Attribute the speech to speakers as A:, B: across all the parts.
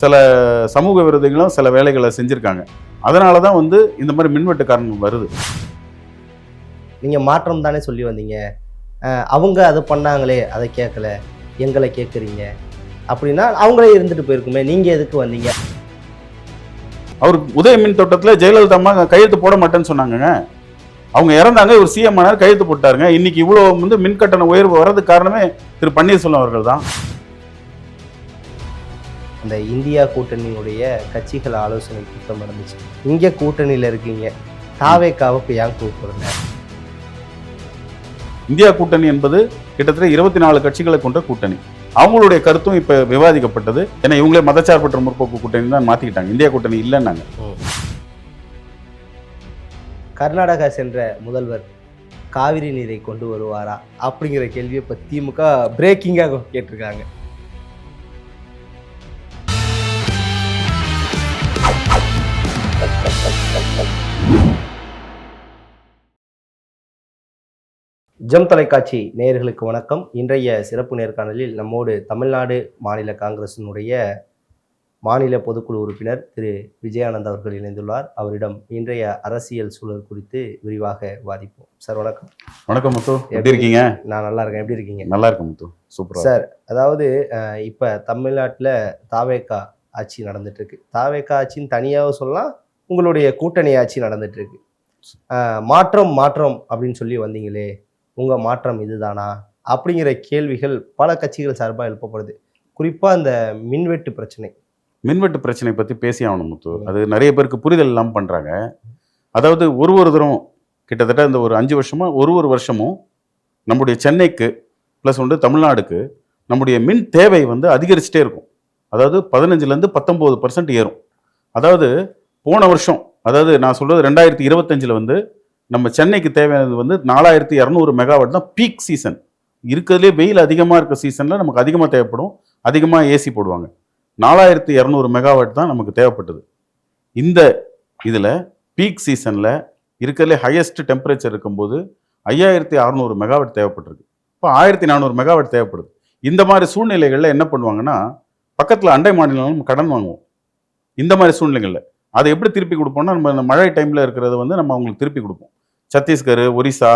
A: சில சமூக விரோதிகளும் சில வேலைகளை செஞ்சுருக்காங்க. அதனால தான் வந்து இந்த மாதிரி மின்வெட்டு காரணம் வருது.
B: நீங்கள் மாற்றம் தானே சொல்லி வந்தீங்க, அவங்க அதை பண்ணாங்களே அதை கேட்கல, எங்களை கேட்குறீங்க அப்படின்னா அவங்களே இருந்துட்டு போயிருக்குமே, நீங்கள் எதுக்கு வந்தீங்க?
A: அவருக்கு உதய மின் தோட்டத்தில் ஜெயலலிதா அம்மா கையெழுத்து போட மாட்டேன்னு சொன்னாங்க. அவங்க இறந்தாங்க, இவர் சிஎம் ஆனார், கையெழுத்து போட்டாருங்க. இன்னைக்கு இவ்வளோ வந்து மின்கட்டண உயர்வு வர்றதுக்கு காரணமே திரு பன்னீர்செல்வம் அவர்கள் தான்.
B: அந்த இந்தியா கூட்டணியுடைய கட்சிகள் ஆலோசனை கூட்டம் நடந்துச்சு. இங்கே கூட்டணியில் இருக்கீங்க, தாவேக்காவுக்கு ஏன் கூப்பிடுங்க?
A: இந்தியா கூட்டணி என்பது கிட்டத்தட்ட 24 கட்சிகளை கொண்ட கூட்டணி. அவங்களுடைய கருத்தும் இப்ப விவாதிக்கப்பட்டது. ஏன்னா இவங்களே மதச்சார்பற்ற முற்போக்கு கூட்டணி தான் மாத்திக்கிட்டாங்க, இந்தியா கூட்டணி இல்லைன்னாங்க.
B: கர்நாடகா சென்ற முதல்வர் காவிரி நீரை கொண்டு வருவாரா அப்படிங்கிற கேள்வியை இப்போ திமுக பிரேக்கிங்காக கேட்டிருக்காங்க. ஜெம் தொலைக்காட்சி நேயர்களுக்கு வணக்கம். இன்றைய சிறப்பு நேர்காணலில் நம்மோடு தமிழ்நாடு மாநில காங்கிரசினுடைய மாநில பொதுக்குழு உறுப்பினர் திரு விஜயானந்த் அவர்கள் இணைந்துள்ளார். அவரிடம் இன்றைய அரசியல் சூழல் குறித்து விரிவாக விவாதிப்போம். சார் வணக்கம்.
A: வணக்கம் முத்து, எப்படி இருக்கீங்க?
B: நான் நல்லா இருக்கேன், எப்படி இருக்கீங்க?
A: நல்லா இருக்கேன் முத்து, சூப்பர்
B: சார். அதாவது இப்போ தமிழ்நாட்டில் தாவேக்கா ஆட்சி நடந்துட்டு இருக்கு. தாவேக்கா ஆட்சின்னு தனியாக சொல்லலாம், உங்களுடைய கூட்டணி ஆட்சி நடந்துட்டு இருக்கு. மாற்றம் மாற்றம் அப்படின்னு சொல்லி வந்தீங்களே, உங்க மாற்றம் இதுதானா அப்படிங்கிற கேள்விகள் பல கட்சிகள் சார்பாக எழுப்பப்படுது. குறிப்பாக இந்த மின்வெட்டு பிரச்சனை பற்றி பேசி ஆகணும் முத்து. அது நிறைய பேருக்கு புரிதல் இல்லாமல் பண்ணுறாங்க. அதாவது ஒரு தரம் கிட்டத்தட்ட இந்த ஒரு 5 வருஷமா ஒரு வருஷமும் நம்முடைய சென்னைக்கு ப்ளஸ் வந்து தமிழ்நாடுக்கு நம்முடைய மின் தேவை வந்து அதிகரிச்சுட்டே இருக்கும். அதாவது 15% 19% ஏறும். அதாவது போன வருஷம், அதாவது நான் சொல்றது 2025 வந்து நம்ம சென்னைக்கு தேவையானது வந்து 4200 மெகாவாட் தான் பீக் சீசன். இருக்கிறதுலே வெயில் அதிகமாக இருக்க சீசனில் நமக்கு அதிகமாக தேவைப்படும், அதிகமாக ஏசி போடுவாங்க. 4200 மெகாவாட் தான் நமக்கு தேவைப்பட்டது. இந்த இதில் பீக் சீசனில் இருக்கிறதுலே ஹையஸ்ட் டெம்பரேச்சர் இருக்கும்போது 5600 மெகாவாட் தேவைப்பட்டிருக்கு. இப்போ 1400 மெகாவாட் தேவைப்படுது. இந்த மாதிரி சூழ்நிலைகளில் என்ன பண்ணுவாங்கன்னா, பக்கத்தில் அண்டை மாநிலம் நம்ம கடன் வாங்குவோம். இந்த மாதிரி சூழ்நிலைகளில் அதை எப்படி திருப்பி கொடுப்போம்னா, நம்ம இந்த மழை டைமில் இருக்கிறத வந்து நம்ம அவங்களுக்கு திருப்பி கொடுப்போம். சத்தீஸ்கர், ஒரிசா,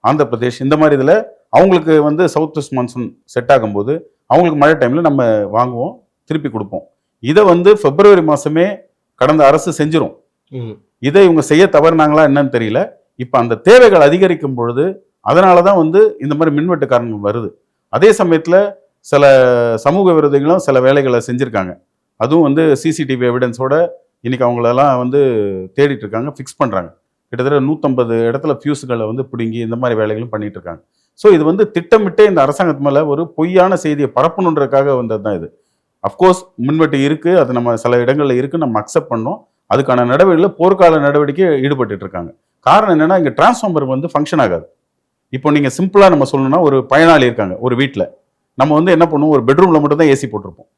B: ஆந்திர பிரதேஷ் இந்த மாதிரி இதில் அவங்களுக்கு வந்து சவுத் வெஸ்ட் மான்சூன் செட் ஆகும்போது அவங்களுக்கு மழை டைமில் நம்ம வாங்குவோம், திருப்பி கொடுப்போம். இதை வந்து பிப்ரவரி மாதமே கடந்த அரசு செஞ்சிரும். இதை இவங்க செய்ய தவறுனாங்களா என்னன்னு தெரியல. இப்போ அந்த தேவைகள் அதிகரிக்கும் பொழுது அதனால தான் வந்து இந்த மாதிரி மின்வெட்டு காரணம் வருது. அதே சமயத்தில் சில சமூக விரோதிகளும் சில வேலைகளை செஞ்சுருக்காங்க. அதுவும் வந்து சிசிடிவி எவிடன்ஸோட இன்னைக்கு அவங்களெல்லாம் வந்து தேடிட்டு இருக்காங்க, ஃபிக்ஸ் பண்ணுறாங்க. கிட்டத்தட்ட 150 இடத்துல ஃபியூஸுகளை வந்து பிடுங்கி இந்த மாதிரி வேலைகளும் பண்ணிட்டு இருக்காங்க. ஸோ இது வந்து திட்டமிட்டே இந்த அரசாங்கத்து மேலே ஒரு பொய்யான செய்தியை பரப்பணுன்றதுக்காக வந்தது தான் இது. அஃப்கோர்ஸ் மின்வெட்டு இருக்குது, அது நம்ம சில இடங்களில் இருக்குது, நம்ம அக்செப்ட் பண்ணோம். அதுக்கான நடவடிக்கையில் போர்க்கால நடவடிக்கை ஈடுபட்டு இருக்காங்க. காரணம் என்னென்னா, இங்கே டிரான்ஸ்ஃபார்மர் வந்து ஃபங்க்ஷன் ஆகாது. இப்போ நீங்கள் சிம்பிளாக நம்ம சொல்லணும்னா, ஒரு பயனாளி இருக்காங்க ஒரு வீட்டில், நம்ம வந்து என்ன பண்ணுவோம், ஒரு பெட்ரூமில் மட்டும் தான் ஏசி போட்டிருப்போம்.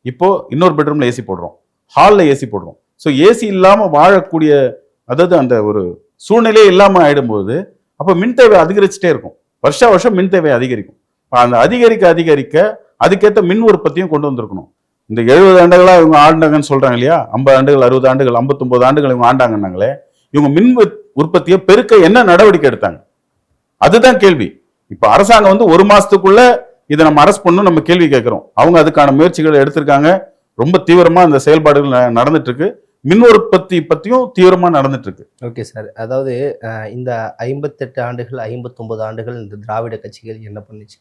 B: இப்போது இன்னொரு பெட்ரூமில் ஏசி போடுறோம், ஹாலில் ஏசி போடுறோம். ஸோ ஏசி இல்லாமல் வாழக்கூடிய, அதாவது அந்த ஒரு சூழ்நிலையே இல்லாமல் ஆகிடும்போது அப்போ மின் தேவை அதிகரிச்சுட்டே இருக்கும். வருஷம் மின் தேவை அதிகரிக்கும். அந்த அதிகரிக்க அதுக்கேற்ற மின் உற்பத்தியும் கொண்டு வந்திருக்கணும். இந்த 70 ஆண்டுகளாக இவங்க ஆண்டாங்கன்னு சொல்கிறாங்க இல்லையா, 50 ஆண்டுகள் 60 ஆண்டுகள் 59 ஆண்டுகள் இவங்க ஆண்டாங்கன்னாங்களே, இவங்க மின் உற்பத்தியை பெருக்க என்ன நடவடிக்கை எடுத்தாங்க? அதுதான் கேள்வி. இப்போ அரசாங்கம் வந்து 1 மாதத்துக்குள்ள இதை நம்ம அரெஸ்ட் பண்ணணும் நம்ம கேள்வி கேட்குறோம். அவங்க அதுக்கான முயற்சிகளை எடுத்திருக்காங்க. ரொம்ப தீவிரமாக இந்த செயல்பாடுகள் நடந்துட்டு இருக்கு. மின் உற்பத்தி பற்றியும் தீவிரமாக நடந்துட்டு இருக்கு. Okay sir. அதாவது இந்த 58 ஆண்டுகள் 59 ஆண்டுகள் இந்த திராவிட கட்சிகள் என்ன பண்ணுச்சு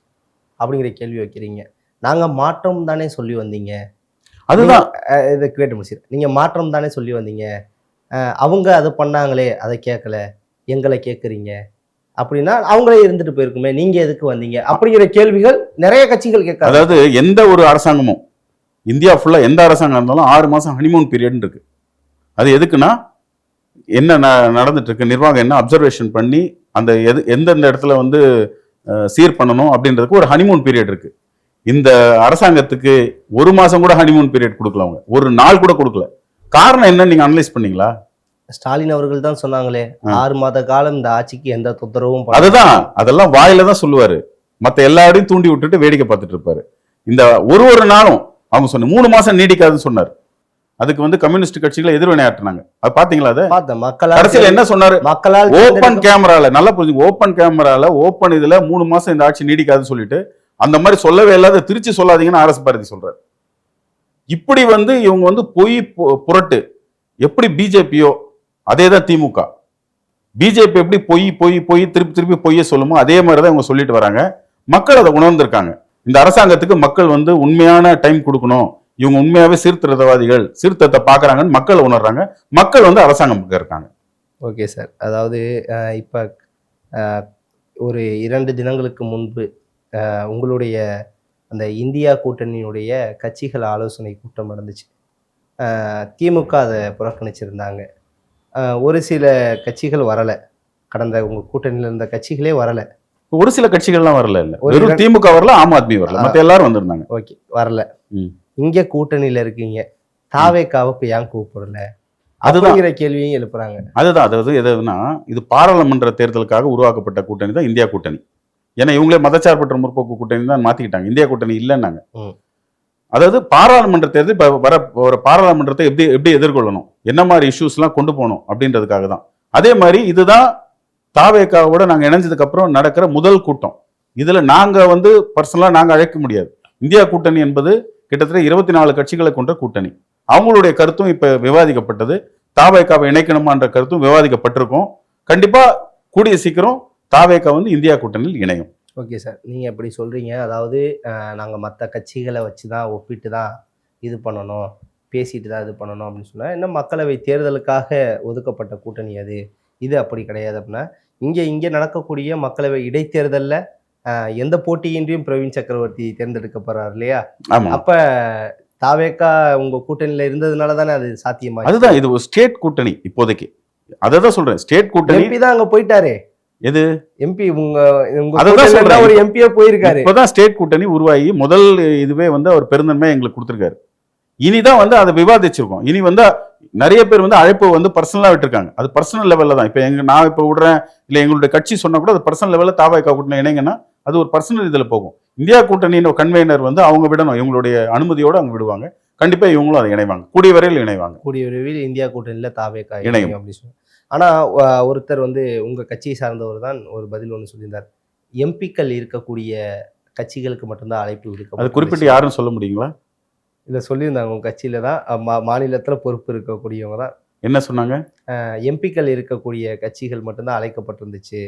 B: அப்படிங்கிற கேள்வி வைக்கிறீங்க. நாங்கள் மாற்றம் தானே சொல்லி வந்தீங்க, அதுதான் இதை கேட்டு முடிச்சு. நீங்கள் மாற்றம் தானே சொல்லி வந்தீங்க, அவங்க அதை பண்ணாங்களே அதை கேட்கல, எங்களை கேட்குறீங்க அப்படின்னா அவங்களே இருந்துட்டு போயிருக்குமே, நீங்கள் எதுக்கு வந்தீங்க அப்படிங்கிற கேள்விகள் நிறைய கட்சிகள் கேட்க.
A: அதாவது எந்த ஒரு அரசாங்கமும், இந்தியா ஃபுல்லாக எந்த அரசாங்கம் இருந்தாலும் 6 மாதம் ஹனிமூன் பீரியட்னு இருக்கு. அது எதுக்குன்னா, என்ன நடந்துட்டு இருக்கு, நிர்வாகம் என்ன அப்சர்வேஷன் பண்ணி அந்த எந்தெந்த இடத்துல வந்து சீர் பண்ணணும் அப்படின்றதுக்கு ஒரு ஹனிமூன் பீரியட் இருக்கு. இந்த அரசாங்கத்துக்கு 1 மாதம் கூட ஹனிமூன் பீரியட் கொடுக்கல, அவங்க ஒரு நாள் கூட கொடுக்கல. காரணம் என்ன நீங்க அனலைஸ் பண்ணீங்களா?
B: ஸ்டாலின் அவர்கள் தான் சொன்னாங்களே, 6 மாத காலம் இந்த ஆட்சிக்கு எந்த தொந்தரவும்.
A: அதுதான், அதெல்லாம் வாயில தான் சொல்லுவாரு, மற்ற எல்லாரையும் தூண்டி விட்டுட்டு வேடிக்கை பார்த்துட்டு இருப்பாரு. இந்த ஒரு நாளும் அவங்க சொன்ன 3 மாசம் நீடிக்காதுன்னு சொன்னார். அதுக்கு வந்து கம்யூனிஸ்ட் கட்சிகளை எதிர்வினையாற்றினாங்க. அது பாத்தீங்களா? அது
B: பார்த்தேன். மக்களால்
A: கடைசியில என்ன சொன்னாரு?
B: மக்களால்
A: ஓப்பன் கேமரால, நல்லா புரிஞ்சுங்க, ஓப்பன் கேமரால ஓப்பன் இதுல 3 மாசம் இந்த ஆட்சி நீடிக்காதுன்னு சொல்லிட்டு அந்த மாதிரி சொல்லவே இல்லாத திருச்சி சொல்லாதீங்கன்னு ஆர்எஸ் பாரதி சொல்றாரு. இப்படி வந்து இவங்க வந்து பொய் புரட்டு. எப்படி பிஜேபியோ அதேதான் திமுக. பிஜேபி எப்படி பொய் பொய் பொய் திருப்பி திருப்பி பொய்ய சொல்லுமோ அதே மாதிரிதான் இவங்க சொல்லிட்டு வராங்க. மக்கள் அதை உணர்ந்திருக்காங்க. இந்த அரசாங்கத்துக்கு மக்கள் வந்து உண்மையான டைம் கொடுக்கணும், இவங்க உண்மையாவே சீர்திருத்தவாதிகள், சீர்திருத்தத்தை பாக்குறாங்கன்னு மக்கள் உணர்றாங்க. மக்கள் வந்து அரசாங்கம் பக்கம் இருக்காங்க.
B: Okay sir. அதாவது இப்போ ஒரு 2 தினங்களுக்கு முன்பு உங்களுடைய அந்த இந்தியா கூட்டணியினுடைய கட்சிகள் ஆலோசனை கூட்டம் நடந்துச்சு. திமுக அதை புறக்கணிச்சிருந்தாங்க. ஒரு சில கட்சிகள் வரலை. கடந்த உங்கள் கூட்டணியில் இருந்த கட்சிகளே வரலை.
A: ஒரு சில கட்சிகள்லாம் வரல. இல்ல வெறும் திமுக வரல, ஆம் ஆத்மி வரல, மத்த எல்லாரும் வந்திருந்தாங்க.
B: ஓகே, வரல. இங்க கூட்டணியில இருக்கீங்க, தாவேக்காவுக்கு ஏன் கூப்பிடல? அதுதான் கேள்வியும் எழுப்புறாங்க.
A: அதுதான், அதாவது எதுனா இது பாராளுமன்ற தேர்தலுக்காக உருவாக்கப்பட்ட கூட்டணி தான் இந்தியா கூட்டணி. ஏன்னா இவங்களே மதச்சார்பற்ற முற்போக்கு கூட்டணி தான் மாத்திக்கிட்டாங்க, இந்தியா கூட்டணி இல்லைன்னாங்க. அதாவது பாராளுமன்ற தேர்தல் இப்ப வர ஒரு பாராளுமன்றத்தை எப்படி எதிர்கொள்ளணும், என்ன மாதிரி இஷ்யூஸ் எல்லாம் கொண்டு போகணும் அப்படின்றதுக்காக தான். அதே மாதிரி இதுதான் தாவேக்காவோட நாங்க இணைஞ்சதுக்கு அப்புறம் நடக்கிற முதல் கூட்டம். இதுல நாங்க வந்து பர்சனலா நாங்க அழைக்க முடியாது. இந்தியா கூட்டணி என்பது கிட்டத்தட்ட 24 கட்சிகளை கொண்ட கூட்டணி. அவங்களுடைய கருத்தும் இப்ப விவாதிக்கப்பட்டது. தாவேக்காவை இணைக்கணுமான்ற கருத்தும் விவாதிக்கப்பட்டிருக்கும். கண்டிப்பா கூடிய சீக்கிரம் தாவேக்கா வந்து இந்தியா கூட்டணியில் இணையும்.
B: ஓகே சார், நீங்க எப்படி சொல்றீங்க? அதாவது நாங்க மற்ற கட்சிகளை வச்சுதான் ஒப்பிட்டு தான் இது பண்ணணும், பேசிட்டு தான் இது பண்ணணும் அப்படின்னு சொன்னா, இன்னும் மக்களவை தேர்தலுக்காக ஒதுக்கப்பட்ட கூட்டணி அது. இது அப்படி கிடையாது. அப்படின்னா இங்கே நடக்கக்கூடிய மக்களவை இடைத்தேர்தலில் எந்த போட்டியின்றியும் பிரவீன் சக்கரவர்த்தி தேர்ந்தெடுக்கப்படுறார் இல்லையா? அப்ப தாவேக்கா உங்க கூட்டணியில இருந்ததுனால தானே அது சாத்தியமா? அதுதான்,
A: இது ஒரு ஸ்டேட் கூட்டணி இப்போதைக்கு. அதான் சொல்றேன், ஸ்டேட் கூட்டணி.
B: எம்பி தான் அங்க போயிட்டாரே.
A: எது
B: எம்பி? ஒரு எம்பியா போயிருக்காரு.
A: இப்பதான் ஸ்டேட் கூட்டணி உருவாகி முதல் இதுவே வந்து அவர் பெருந்தன்மை எங்களுக்கு கொடுத்திருக்காரு. இனிதான் வந்து அதை விவாதிச்சிருக்கோம். இனி வந்து நிறைய பேர் வந்து அழைப்பு வந்து பர்சனலா விட்டுருக்காங்க. அது பர்சனல் லெவல்ல தான். இப்ப நான் இப்ப விடுறேன் இல்ல எங்களுடைய கட்சி சொன்னா கூட அது பர்சனல் லெவல்ல தாவேக்கா கூட்டணி இணைங்கன்னா அது ஒரு பர்சனல் இதுல போகும். இந்தியா கூட்டணியின் கன்வீனர் வந்து அவங்க விடணும், இவங்களுடைய அனுமதியோட அவங்க விடுவாங்க. கண்டிப்பா இவங்களும் அதை இணைவாங்க, கூடிய விரைவில் இணைவாங்க.
B: கூடிய விரைவில் இந்தியா கூட்டணியில தாவேக்கா இணையும் அப்படின்னு சொல்லி. ஆனா ஒருத்தர் வந்து உங்க கட்சியை சார்ந்தவர் தான் ஒரு பதில் ஒன்று சொல்லியிருந்தார். எம்பிக்கள் இருக்கக்கூடிய கட்சிகளுக்கு மட்டும்தான் அழைப்பு விடுக்க.
A: அது குறிப்பிட்டு யாரும் சொல்ல முடியுங்களா?
B: இதை சொல்லியிருந்தாங்க, உங்க கட்சியில தான் மாநிலத்துல பொறுப்பு இருக்கக்கூடியவங்க தான்.
A: என்ன சொன்னாங்க?
B: எம்பிக்கள் இருக்கக்கூடிய கட்சிகள் மட்டும்தான் அழைக்கப்பட்டிருந்துச்சு.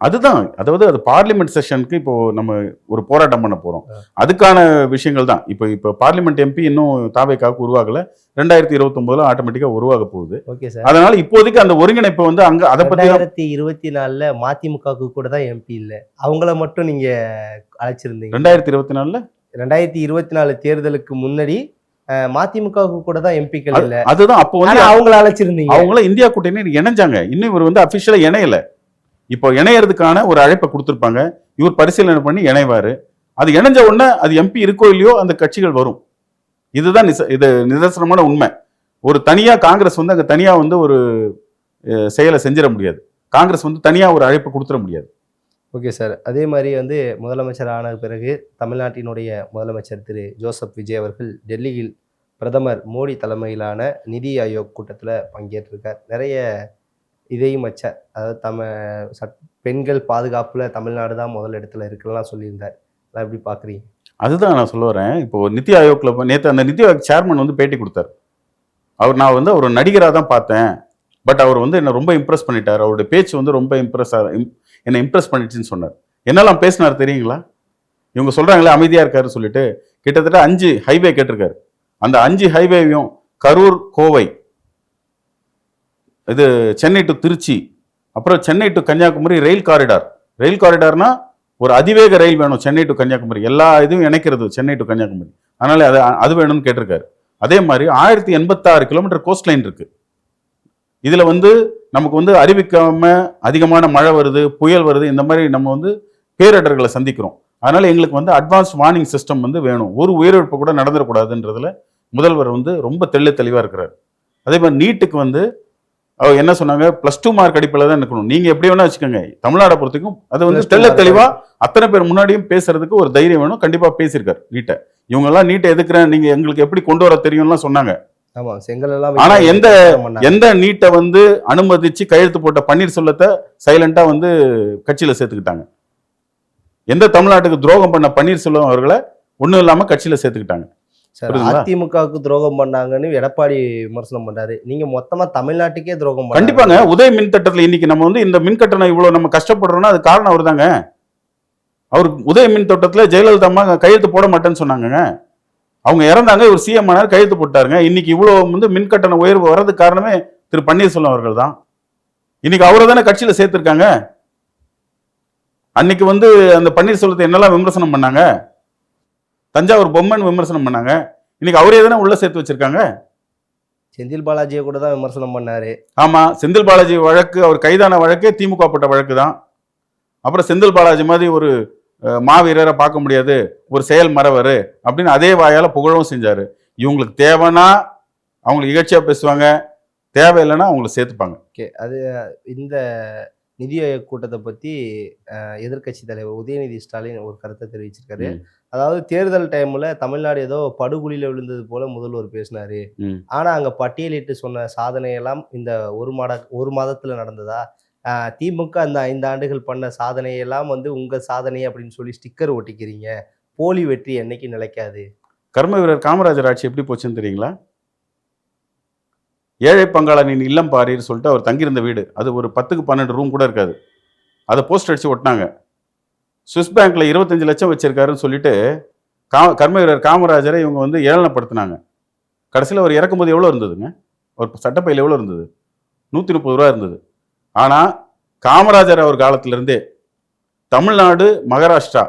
A: அதுதான், அதாவது அது பார்லிமெண்ட் செஷனுக்கு இப்போ நம்ம ஒரு போராட்டம் பண்ண போறோம், அதுக்கான விஷயங்கள் தான். இப்போ பார்லிமெண்ட் எம்பி இன்னும் தாவேக்காவுக்கு உருவாகல. 2029 ஆட்டோமேட்டிக்கா உருவாக போகுது. அதனால இப்போதைக்கு அந்த ஒருங்கிணைப்பு வந்து அங்க அதை பத்தி
B: 2024 மதிமுகவுக்கு கூட தான் எம்பி இல்ல, அவங்கள மட்டும் நீங்க அழைச்சிருந்தீங்க. 2024 தேர்தலுக்கு முன்னாடி மதிமுகவுக்கு கூட தான் எம்பிக்கள் இல்ல.
A: அதுதான், அப்போ வந்து
B: அவங்கள அழைச்சிருந்தீங்க.
A: அவங்கள இந்தியா கூட்டணி இணைஞ்சாங்க. இன்னும் இவர் வந்து அபிஷியலா இணையல. இப்போ இணையறதுக்கான ஒரு அழைப்பை கொடுத்துருப்பாங்க, இவர் பரிசீலனை பண்ணி இணைவாரு. அது இணைஞ்ச உடனே அது எம்பி இருக்கோ இல்லையோ அந்த கட்சிகள் வரும். இதுதான் இது நிதர்சனமான உண்மை. ஒரு தனியா காங்கிரஸ் வந்து அங்க தனியா வந்து ஒரு செயலை செஞ்சிட முடியாது. காங்கிரஸ் வந்து தனியா ஒரு அழைப்பு கொடுத்துட முடியாது.
B: Okay sir. அதே மாதிரி வந்து முதலமைச்சர் ஆன பிறகு தமிழ்நாட்டினுடைய முதலமைச்சர் திரு ஜோசப் விஜய் அவர்கள் டெல்லியில் பிரதமர் மோடி தலைமையிலான நிதி ஆயோக் கூட்டத்தில் பங்கேற்றிருக்கார். நிறைய இதையும் வச்சார். அதாவது பெண்கள் பாதுகாப்புல தமிழ்நாடு தான் முதல் இடத்துல இருக்குலாம் சொல்லியிருந்தார். நான் எப்படி பார்க்குறீங்க?
A: அதுதான் நான் சொல்ல வரேன். இப்போ நிதி ஆயோக்ல நேற்று அந்த நிதி ஆயோக் சேர்மன் வந்து பேட்டி கொடுத்தார். நான் வந்து ஒரு நடிகராக தான் பார்த்தேன், பட் அவர் வந்து என்னை ரொம்ப இம்ப்ரெஸ் பண்ணிட்டார், அவருடைய பேச்சு வந்து ரொம்ப என்னை இம்ப்ரெஸ் பண்ணிடுச்சுன்னு சொன்னார். என்னெல்லாம் பேசினார் தெரியுங்களா? இவங்க சொல்றாங்களே அமைதியா இருக்காரு சொல்லிட்டு கிட்டத்தட்ட 5 ஹைவே கேட்டிருக்காரு. அந்த 5 ஹைவேவையும் கரூர் கோவை, இது சென்னை டு திருச்சி, அப்புறம் சென்னை டு கன்னியாகுமரி ரயில் காரிடார்னா ஒரு அதிவேக ரயில் வேணும் சென்னை டு கன்னியாகுமரி, எல்லா இதுவும் இணைக்கிறது சென்னை டு கன்னியாகுமரி, அதனால அது வேணும்னு கேட்டிருக்காரு. அதே மாதிரி 1086 கிலோமீட்டர் கோஸ்ட் லைன் இருக்கு. இதுல வந்து நமக்கு வந்து அறிவிக்காம அதிகமான மழை வருது, புயல் வருது, இந்த மாதிரி நம்ம வந்து பேரிடர்களை சந்திக்கிறோம். அதனால எங்களுக்கு வந்து அட்வான்ஸ் வார்னிங் சிஸ்டம் வந்து வேணும், ஒரு உயிரிழப்பு கூட நடந்துடக்கூடாதுன்றதுல முதல்வர் வந்து ரொம்ப தெளிவா இருக்கிறார். அதே மாதிரி நீட்டுக்கு வந்து அவர் என்ன சொன்னாங்க, +2 மார்க் அடிப்படையில் தான் இருக்கணும். நீங்க எப்படி வேணா வச்சுக்கோங்க, தமிழ்நாடை பொறுத்தவரைக்கும் அது வந்து தெளிவா அத்தனை பேர் முன்னாடியும் பேசுறதுக்கு ஒரு தைரியம் வேணும். கண்டிப்பா பேசியிருக்காரு நீட்டை. இவங்க எல்லாம் நீட்டை எதுக்குறேன், நீங்க எங்களுக்கு எப்படி கொண்டு வர தெரியும்லாம் சொன்னாங்க.
B: ஆமா, செங்கல் எல்லாம்
A: ஆனா
B: வைக்க
A: எந்த
B: பிரச்சாரம் பண்ணாங்க.
A: எந்த நீட்டை வந்து அனுமதிச்சு கையெழுத்து போட்ட பன்னீர்செல்வத்தை சைலண்டா வந்து கட்சியில சேர்த்துக்கிட்டாங்க. எந்த தமிழ்நாட்டுக்கு துரோகம் பண்ண பன்னீர்செல்வம் அவர்களை ஒண்ணும் இல்லாம கட்சியில சேர்த்துக்கிட்டாங்க.
B: சார்,
A: புரியுதுங்களா?
B: அதிமுகவுக்கு துரோகம் பண்ணாங்கன்னு எடப்பாடி விமர்சனம் பண்றாரு. நீங்க மொத்தமா தமிழ்நாட்டுக்கே துரோகம்
A: கண்டிப்பாங்க.
B: பண்ணாங்க.
A: உதய மின் திட்டத்துல இன்னைக்கு நம்ம வந்து இந்த மின் கட்டணம் இவ்வளவு நம்ம கஷ்டப்படுறோம்னா அது காரணம் அவர் தாங்க. அவருக்கு உதய மின் திட்டத்துல ஜெயலலிதா அம்மா கையெழுத்து போட மாட்டேன்னு சொன்னாங்க. அவங்க இறந்தாங்க, இவர் சிஎம் ஆனார், கையெழுத்து போட்டாருங்க. இன்னைக்கு இவ்வளவு வந்து மின் கட்டண உயர்வு வர்றதுக்கு காரணமே திரு பன்னீர்செல்வம் அவர்கள் தான். இன்னைக்கு அவரை தானே கட்சியில சேர்த்திருக்காங்க. அன்னைக்கு வந்து அந்த பன்னீர்செல்வத்தை என்னெல்லாம் விமர்சனம் பண்ணாங்க, தஞ்சாவூர் பொம்மைன்னு விமர்சனம் பண்ணாங்க. இன்னைக்கு அவரே தானே உள்ள சேர்த்து வச்சிருக்காங்க.
B: செந்தில் பாலாஜியை கூட தான் விமர்சனம் பண்ணாரு.
A: ஆமா, செந்தில் பாலாஜி வழக்கு, அவர் கைதான வழக்கே திமுக போட்ட வழக்கு தான். அப்புறம் செந்தில் பாலாஜி மாதிரி ஒரு மாவீரரை பார்க்க முடியாது, ஒரு செயல் மறவர் அப்படின்னு அதே வாயால புகழவும் செஞ்சாரு. இவங்களுக்கு தேவைன்னா அவங்களுக்கு இகழ்ச்சியா பேசுவாங்க, தேவையில்லைன்னா அவங்களை சேர்த்துப்பாங்க.
B: ஓகே, அது இந்த நிதி ஆயோக் கூட்டத்தை பத்தி எதிர்க்கட்சி தலைவர் உதயநிதி ஸ்டாலின் ஒரு கருத்தை தெரிவிச்சிருக்காரு.
A: ம்.
B: அதாவது தேர்தல் டைம்ல தமிழ்நாடு ஏதோ படுகுழியில விழுந்தது போல முதல்வர் பேசினாரு.
A: ம்.
B: ஆனா அங்க பட்டியலிட்டு சொன்ன சாதனையெல்லாம் இந்த ஒரு மாதத்துல நடந்ததா? திமுக அந்த 5 ஆண்டுகள் பண்ண சாதனையெல்லாம் வந்து உங்க சாதனை அப்படின்னு சொல்லி ஸ்டிக்கர் ஒட்டிக்கிறீங்க. போலி வெற்றி என்னைக்கு நிலைக்காது.
A: கர்ம வீரர் காமராஜர் ஆட்சி எப்படி போச்சுன்னு தெரியுங்களா? ஏழை பங்காளனின் இல்லம் பாரின்னு சொல்லிட்டு அவர் தங்கியிருந்த வீடு, அது ஒரு 10க்கு 12 ரூம் கூட இருக்காது, அதை போஸ்ட் அடிச்சு ஒட்டினாங்க. சுவிஸ் பேங்க்ல 25 லட்சம் வச்சிருக்காருன்னு சொல்லிட்டு கர்ம வீரர் காமராஜரை இவங்க வந்து ஏளனப்படுத்தினாங்க. கடைசியில் அவர் இறக்கும்போது எவ்வளோ இருந்ததுங்க? ஒரு சட்டப்பையில் எவ்வளோ இருந்தது? 130 ரூபா இருந்தது. ஆனால் காமராஜர் அவர் காலத்திலிருந்தே தமிழ்நாடு மகாராஷ்டிரா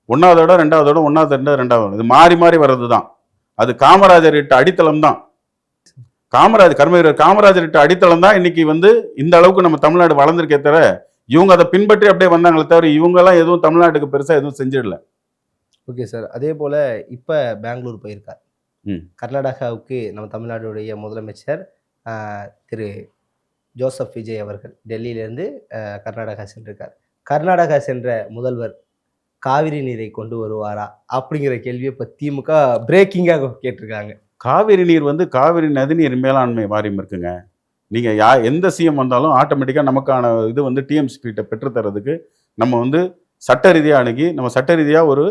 A: ஒன்றாவதோட ரெண்டாவதோட ஒன்றாவது ரெண்டாவது இது மாறி மாறி வர்றது தான். அது காமராஜர் இட்ட அடித்தளம் தான். கர்ம வீரர் காமராஜர் இட்ட அடித்தளம் தான் இன்னைக்கு வந்து இந்த அளவுக்கு நம்ம தமிழ்நாடு வளர்ந்துருக்கே தவிர இவங்க அதை பின்பற்றி அப்படியே வந்தாங்களே தவிர இவங்கெல்லாம் எதுவும் தமிழ்நாட்டுக்கு பெருசாக எதுவும் செஞ்சிடல.
B: ஓகே சார், அதே போல இப்ப பெங்களூர் போயிருக்கார். கர்நாடகாவுக்கு நம்ம தமிழ்நாடுடைய முதலமைச்சர் திரு ஜோசப் விஜய் அவர்கள் டெல்லியிலேருந்து கர்நாடகா சென்றிருக்கார். கர்நாடகா சென்ற முதல்வர் காவிரி நீரை கொண்டு வருவாரா அப்படிங்கிற கேள்வியை இப்போ திமுக பிரேக்கிங்காக கேட்டிருக்காங்க.
A: காவிரி நீர் வந்து காவிரி நதிநீர் மேலாண்மை வாரியம் இருக்குங்க. நீங்கள் எந்த சிஎம் வந்தாலும் ஆட்டோமேட்டிக்காக நமக்கான இது வந்து டிஎம்சிபிகிட்ட பெற்றுத்தரதுக்கு நம்ம வந்து சட்ட ரீதியாக அணுகி நம்ம சட்ட ரீதியாக ஒரு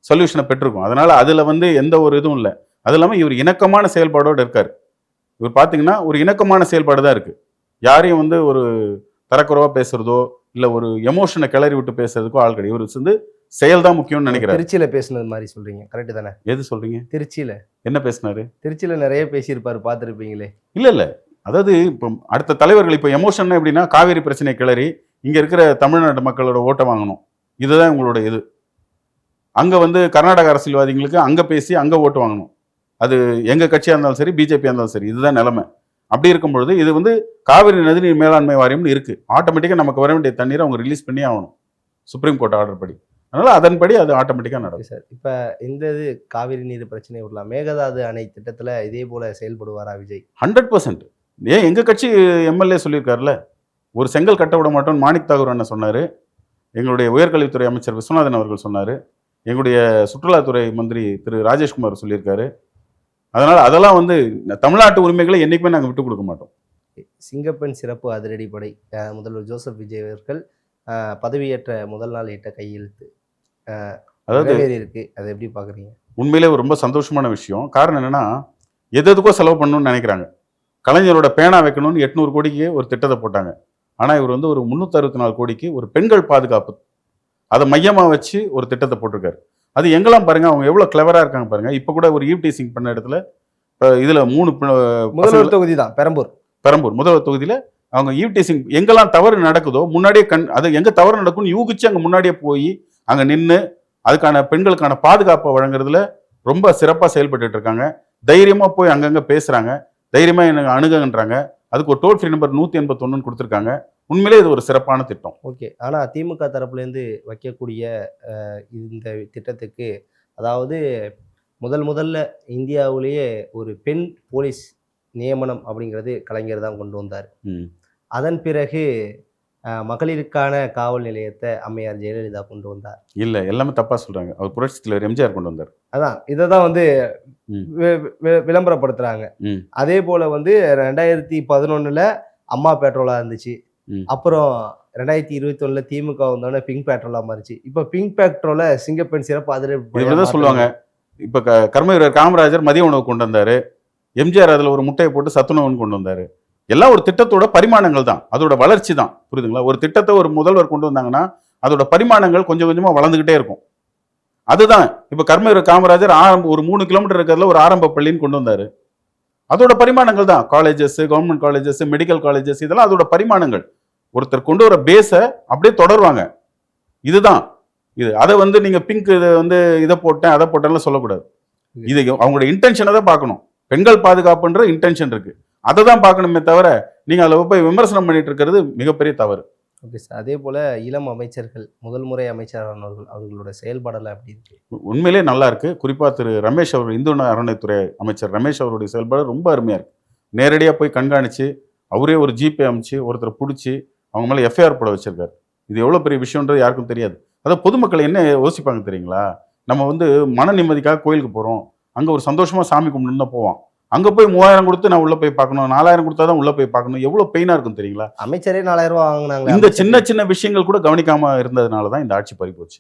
A: சொல்யூஷனை பெற்றிருக்கோம். அதனால் அதில் வந்து எந்த ஒரு இதுவும் இல்லை. அது இல்லாமல் இவர் இணக்கமான செயல்பாடோடு இருக்கார். இவர் பார்த்தீங்கன்னா ஒரு இணக்கமான செயல்பாடு தான் இருக்குது. யாரையும் வந்து ஒரு தரக்குறைவாக பேசுகிறதோ இல்லை ஒரு எமோஷனை கிளறி விட்டு பேசுறதுக்கோ ஆள் கிடையாது. இவர் வந்து செயல் தான் முக்கியம்னு நினைக்கிறார்.
B: திருச்சியில் பேசுனது மாதிரி சொல்கிறீங்க, கரெக்டு தானே?
A: எது சொல்கிறீங்க?
B: திருச்சியில்
A: என்ன பேசினாரு?
B: திருச்சியில் நிறைய பேசியிருப்பார், பார்த்துருப்பீங்களே.
A: இல்லை அதாவது இப்போ அடுத்த தலைவர்கள் இப்போ எமோஷன் எப்படின்னா காவேரி பிரச்சனை கிளறி இங்கே இருக்கிற தமிழ்நாட்டு மக்களோட ஓட்டை வாங்கணும், இதுதான் உங்களோட இது. அங்கே வந்து கர்நாடக அரசியல்வாதிகளுக்கு அங்கே பேசி அங்கே ஓட்டு வாங்கணும். அது எங்கள் கட்சியாக இருந்தாலும் சரி, பிஜேபியாக இருந்தாலும் சரி, இதுதான் நிலைமை. அப்படி இருக்கும் பொழுது இது வந்து காவிரி நதிநீர் மேலாண்மை வாரியம்னு இருக்குது. ஆட்டோமேட்டிக்காக நமக்கு வர வேண்டிய தண்ணீரை அவங்க ரிலீஸ் பண்ணி ஆகணும், சுப்ரீம் கோர்ட் ஆர்டர் படி. அதனால் அதன்படி அது ஆட்டோமேட்டிக்காக நடக்கும்.
B: சார், இப்போ இந்த இது காவிரி நீர் பிரச்சனை விடலாம், மேகதாது அணை திட்டத்தில் இதே போல் செயல்படுவாரா விஜய்?
A: 100%. ஏன் எங்கள் கட்சி எம்எல்ஏ சொல்லியிருக்காருல, ஒரு செங்கல் கட்ட விட மாட்டோம்னு மாணிக் தாகூர் அண்ணன் சொன்னார். எங்களுடைய உயர்கல்வித்துறை அமைச்சர் விஸ்வநாதன் அவர்கள் சொன்னார். எங்களுடைய சுற்றுலாத்துறை மந்திரி திரு ராஜேஷ்குமார் சொல்லியிருக்காரு. அதனால் அதெல்லாம் வந்து தமிழ்நாட்டு உரிமைகளை என்றைக்குமே நாங்கள் விட்டு கொடுக்க மாட்டோம்.
B: சிங்கப்பெண் சிறப்பு அதிரடிப்படை முதல்வர் ஜோசப் விஜய் அவர்கள் பதவியேற்ற முதல் நாள் இட்ட கையெழுத்து அதாவது இருக்கு, அதை எப்படி பார்க்குறீங்க?
A: உண்மையிலே ஒரு ரொம்ப சந்தோஷமான விஷயம். காரணம் என்னென்னா, எதுக்கோ செலவு பண்ணணும்னு நினைக்கிறாங்க. கலைஞரோட பேனா வைக்கணும்னு 800 கோடிக்கு ஒரு திட்டத்தை போட்டாங்க. ஆனால் இவர் வந்து ஒரு 364 கோடிக்கு ஒரு பெண்கள் பாதுகாப்பு அதை மையமாக வச்சு ஒரு திட்டத்தை போட்டிருக்காரு. அது எங்கெல்லாம் பாருங்க, அவங்க எவ்வளோ கிளவராக இருக்காங்க பாருங்க. இப்போ கூட ஒரு ஈவ்டீசிங் பண்ண இடத்துல இதில் 3
B: முதல்வர் தொகுதி தான் பெரம்பூர்
A: முதல்வர் தொகுதியில் அவங்க ஈவ்டீசிங் எங்கெல்லாம் தவறு நடக்குதோ முன்னாடியே அது எங்கே தவறு நடக்கும்னு யூகிச்சு அங்கே முன்னாடியே போய் அங்கே நின்று அதுக்கான பெண்களுக்கான பாதுகாப்பை வழங்குறதுல ரொம்ப சிறப்பாக செயல்பட்டு இருக்காங்க. தைரியமாக போய் அங்கங்கே பேசுகிறாங்க, தைரியமாக எனக்கு அணுகுன்றாங்க. அதுக்கு ஒரு டோல் ஃப்ரீ நம்பர் 181 கொடுத்துருக்காங்க. உண்மையிலே இது ஒரு சிறப்பான திட்டம்.
B: ஓகே, ஆனால் திமுக தரப்புலேருந்து வைக்கக்கூடிய இந்த திட்டத்துக்கு, அதாவது முதல்ல இந்தியாவிலேயே ஒரு பெண் போலீஸ் நியமனம் அப்படிங்கிறது கலைஞர் தான் கொண்டு வந்தார். அதன் பிறகு மகளிருக்கான காவல் நிலையத்தை அம்மையார் ஜெயலலிதா கொண்டு வந்தார்.
A: இல்லை, எல்லாமே தப்பாக சொல்கிறாங்க. அவர் புரட்சி தலைவர் எம்ஜிஆர் கொண்டு வந்தார்.
B: அதான் இதை தான் வந்து
A: ம்.
B: விளம்பரப்படுத்துறாங்க.
A: ம்.
B: அதே போல வந்து 2011ல அம்மா பெட்ரோலா இருந்துச்சு.
A: ம்.
B: அப்புறம் 2021ல திமுக வந்தோடனே பிங்க் பெட்ரோலா மாறிச்சு. இப்ப பிங்க் பெட்ரோல சிங்கப்பெண் சிறப்பு
A: இப்படிதான் சொல்லுவாங்க. இப்ப கர்ம வீரர் காமராஜர் மதிய உணவு கொண்டு வந்தாரு. எம்ஜிஆர் அதுல ஒரு முட்டையை போட்டு சத்துணவுன்னு கொண்டு வந்தாரு. எல்லாம் ஒரு திட்டத்தோட பரிமாணங்கள் தான், அதோட வளர்ச்சி தான். புரியுதுங்களா? ஒரு திட்டத்தை ஒரு முதல்வர் கொண்டு வந்தாங்கன்னா அதோட பரிமாணங்கள் கொஞ்சம் கொஞ்சமா வளர்ந்துகிட்டே இருக்கும். அதுதான் இப்ப கர்ம வீரர் காமராஜர் ஒரு 3 கிலோமீட்டர் இருக்கிறதுல ஒரு ஆரம்ப பள்ளின்னு கொண்டு வந்தாரு. அதோட பரிமாணங்கள் தான் colleges, government colleges, medical colleges, இதெல்லாம் அதோட பரிமாணங்கள். ஒருத்தர் கொண்டு வர பேஸை அப்படியே தொடருவாங்க. இதுதான் இது. அதை வந்து நீங்க பிங்க் இதை வந்து இதை போட்டேன் அதை போட்டேன்னு சொல்லக்கூடாது. இது அவங்களோட இன்டென்ஷனை தான் பார்க்கணும். பெண்கள் பாதுகாப்புன்ற இன்டென்ஷன் இருக்கு, அதை தான் பார்க்கணுமே தவிர நீங்க அதில் போய் விமர்சனம் பண்ணிட்டு இருக்கிறது மிகப்பெரிய தவறு.
B: Okay sir. அதே போல இளம் அமைச்சர்கள், முதல் முறை அமைச்சரானவர்கள், அவர்களோட செயல்பாடெல்லாம் எப்படி இருக்கு?
A: உண்மையிலே நல்லா இருக்கு. குறிப்பா திரு ரமேஷ் அவர், இந்து அறநிலைத்துறை அமைச்சர் ரமேஷ் அவருடைய செயல்பாடு ரொம்ப அருமையா இருக்கு. நேரடியாக போய் கண்காணிச்சு அவரே ஒரு ஜிபே அமைச்சு ஒருத்தரை பிடிச்சி அவங்க மேலே எஃப்ஐஆர் போட வச்சிருக்காரு. இது எவ்வளோ பெரிய விஷயம்ன்றது யாருக்கும் தெரியாது. அதாவது பொதுமக்கள் என்ன யோசிப்பாங்க தெரியுங்களா? நம்ம வந்து மன நிம்மதிக்காக கோயிலுக்கு போகிறோம், அங்கே ஒரு சந்தோஷமாக சாமி கும்பிட்டுன்னு தான் போவோம். அங்கே போய் 3000 கொடுத்து நான் உள்ளே போய் பார்க்கணும், 4000 கொடுத்தா தான் உள்ளே போய் பார்க்கணும். எவ்வளோ பெயினாக இருக்கும் தெரியுங்களா?
B: அமைச்சரே 4000 ரூபா வாங்கினாங்க.
A: இந்த சின்ன சின்ன விஷயங்கள் கூட கவனிக்காமல் இருந்ததுனால தான் இந்த ஆட்சி பறிபோச்சு.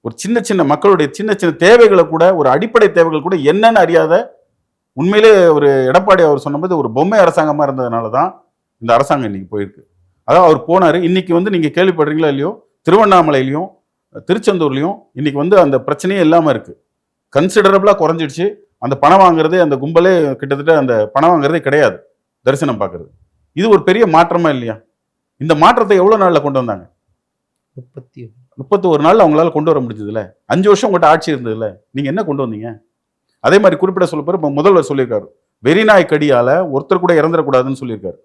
A: ஒரு சின்ன சின்ன மக்களுடைய சின்ன சின்ன தேவைகளை கூட, ஒரு அடிப்படை தேவைகள் கூட என்னன்னு அறியாத, உண்மையிலே ஒரு எடப்பாடி அவர் சொன்னபோது ஒரு பொம்மை அரசாங்கமாக இருந்ததுனால தான் இந்த அரசாங்கம் இன்னைக்கு போயிருக்கு. அதாவது அவர் போனார். இன்னைக்கு வந்து நீங்கள் கேள்விப்படுறீங்களா இல்லையோ, திருவண்ணாமலையிலையும் திருச்செந்தூர்லையும் இன்னைக்கு வந்து அந்த பிரச்சனையே இல்லாமல் இருக்கு. கன்சிடரபிளாக குறைஞ்சிடுச்சு. அந்த பணம் வாங்குறதே, அந்த கும்பலே கிட்டத்தட்ட அந்த பணம் வாங்குறதே கிடையாது, தரிசனம் பார்க்கறது. இது ஒரு பெரிய மாற்றமா இல்லையா? இந்த மாற்றத்தை எவ்வளோ நாளில் கொண்டு வந்தாங்க? 31 நாள் அவங்களால கொண்டு வர முடிஞ்சதுல. 5 வருஷம் உங்கள்கிட்ட ஆட்சி இருந்ததுல, நீங்க என்ன கொண்டு வந்தீங்க? அதே மாதிரி குறிப்பிட்ட சொல்ல போற, இப்போ முதல்வர் சொல்லியிருக்காரு, வெறிநாய் கடியால ஒருத்தர் கூட இறந்துடக்கூடாதுன்னு சொல்லியிருக்காரு.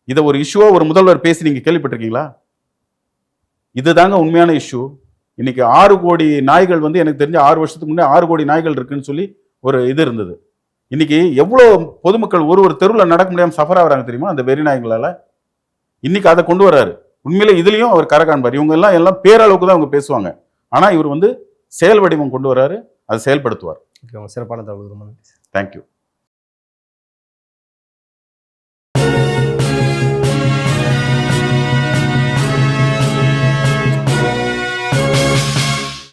A: இதை ஒரு இஷ்யூவா ஒரு முதல்வர் பேசி நீங்க கேள்விப்பட்டிருக்கீங்களா? இதுதாங்க உண்மையான இஷ்யூ. இன்னைக்கு 6 கோடி நாய்கள் வந்து, எனக்கு தெரிஞ்ச 6 வருஷத்துக்கு முன்னே 6 கோடி நாய்கள் இருக்குன்னு சொல்லி ஒரு இது இருந்தது. இன்னைக்கு எவ்வளோ பொதுமக்கள் ஒரு தெருவில் நடக்க முடியாமல் சஃபர் ஆகுறாங்க தெரியுமா அந்த வெறி நாய்களால? இன்னைக்கு அதை கொண்டு வராரு. உண்மையிலே இதுலயும் அவர் கரை காண்பார். இவங்க எல்லாம் பேரளவுக்கு தான் அவங்க பேசுவாங்க. ஆனா இவர் வந்து செயல் வடிவம் கொண்டு வராரு, அதை செயல்படுத்துவார்.
B: சிறப்பான தகவல்.
A: தேங்க்யூ.